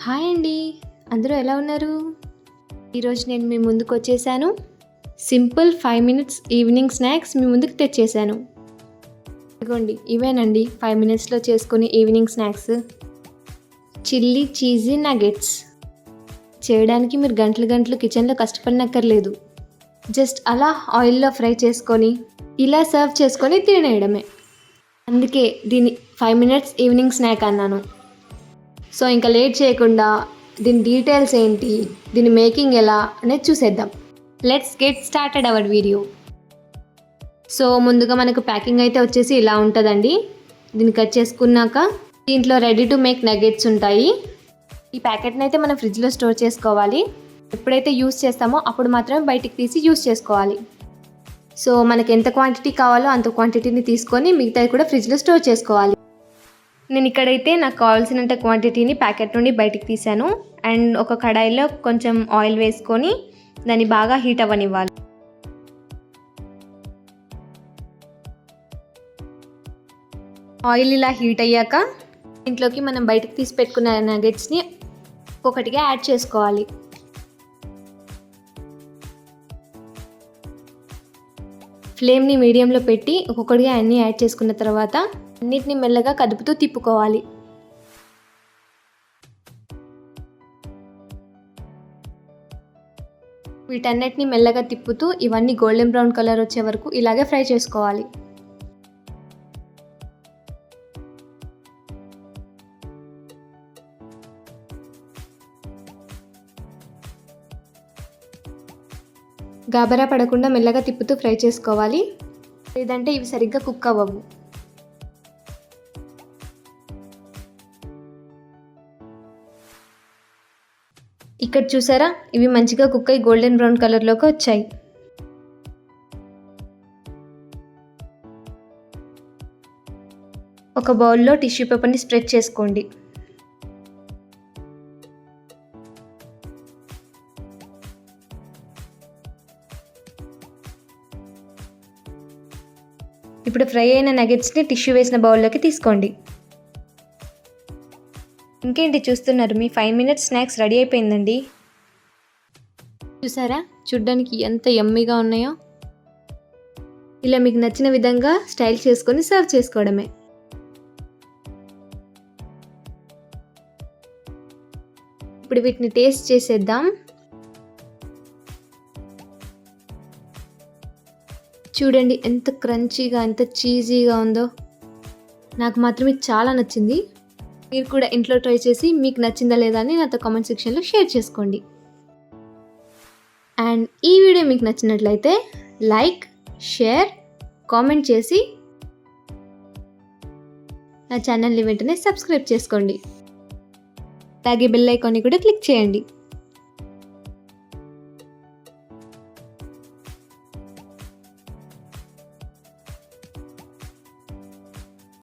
Hi అండి, అందరూ ఎలా ఉన్నారు? ఈరోజు నేను మీ ముందుకు వచ్చేసాను. సింపుల్ 5 మినిట్స్ ఈవినింగ్ స్నాక్స్ మీ ముందుకు తెచ్చేసాను. ఇదిగోండి, ఇవేనండి 5 మినిట్స్లో చేసుకునే evening snacks. Chilli cheesy nuggets. చేయడానికి మీరు గంటలు గంటలు కిచెన్లో కష్టపడనక్కర్లేదు. జస్ట్ అలా ఆయిల్లో ఫ్రై చేసుకొని ఇలా సర్వ్ చేసుకొని తినేయడమే. అందుకే దీన్ని 5 మినిట్స్ ఈవినింగ్ స్నాక్ అన్నాను. సో ఇంకా లేట్ చేయకుండా దీని డీటెయిల్స్ ఏంటి, దీని మేకింగ్ ఎలా అనేది చూసేద్దాం. Let's get started our video. So ముందుగా మనకు ప్యాకింగ్ అయితే వచ్చేసి ఇలా ఉంటుందండి. దీన్ని కట్ చేసుకున్నాక దీంట్లో రెడీ టు మేక్ నగెట్స్ ఉంటాయి. ఈ ప్యాకెట్ని అయితే మనం ఫ్రిడ్జ్లో స్టోర్ చేసుకోవాలి. ఎప్పుడైతే యూస్ చేస్తామో అప్పుడు మాత్రమే బయటికి తీసి యూస్ చేసుకోవాలి. సో మనకి ఎంత క్వాంటిటీ కావాలో అంత క్వాంటిటీని తీసుకొని మిగతాది కూడా ఫ్రిడ్జ్లో స్టోర్ చేసుకోవాలి. నేను ఇక్కడైతే నాకు కావాల్సినంత క్వాంటిటీని ప్యాకెట్ నుండి బయటికి తీసాను. అండ్ ఒక కడాయిలో కొంచెం ఆయిల్ వేసుకొని దాన్ని బాగా హీట్ అవ్వనివ్వాలి. ఆయిల్ ఇలా హీట్ అయ్యాక ఇంట్లోకి మనం బయటకు తీసి పెట్టుకున్న నగెట్స్ని ఒక్కొక్కటిగా యాడ్ చేసుకోవాలి. ఫ్లేమ్ని మీడియంలో పెట్టి ఒక్కొక్కటిగా అన్నీ యాడ్ చేసుకున్న తర్వాత అన్నిటిని మెల్లగా కదుపుతూ తిప్పుకోవాలి. వీటన్నిటిని మెల్లగా తిప్పుతూ ఇవన్నీ గోల్డెన్ బ్రౌన్ కలర్ వచ్చే వరకు ఇలాగే ఫ్రై చేసుకోవాలి. గాబరా పడకుండా మెల్లగా తిప్పుతూ ఫ్రై చేసుకోవాలి, లేదంటే ఇవి సరిగ్గా కుక్ అవ్వవు. ఇక్కడ చూసారా, ఇవి మంచిగా కుక్ అయ్యి గోల్డెన్ బ్రౌన్ కలర్లోకి వచ్చాయి. ఒక బౌల్లో టిష్యూ పేపర్ని స్ప్రెడ్ చేసుకోండి. ఇప్పుడు ఫ్రై అయిన నగెట్స్ని టిష్యూ వేసిన బౌల్లోకి తీసుకోండి. ఇంకేంటి చూస్తున్నారు, మీ 5 మినిట్స్ స్నాక్స్ రెడీ అయిపోయిందండి. చూసారా, చూడ్డానికి ఎంత యమ్మీగా ఉన్నాయో. ఇలా మీకు నచ్చిన విధంగా స్టైల్ చేసుకొని సర్వ్ చేసుకోవడమే. ఇప్పుడు వీటిని టేస్ట్ చేసేద్దాం. చూడండి ఎంత క్రంచీగా, ఎంత చీజీగా ఉందో. నాకు మాత్రం ఇది చాలా నచ్చింది. మీరు కూడా ఇంట్లో ట్రై చేసి మీకు నచ్చిందా లేదా అని నాతో కామెంట్ సెక్షన్లో షేర్ చేసుకోండి. అండ్ ఈ వీడియో మీకు నచ్చినట్లయితే లైక్, షేర్, కామెంట్ చేసి నా ఛానల్ని వెంటనే సబ్స్క్రైబ్ చేసుకోండి. అలాగే బెల్ ఐకాన్ని కూడా క్లిక్ చేయండి.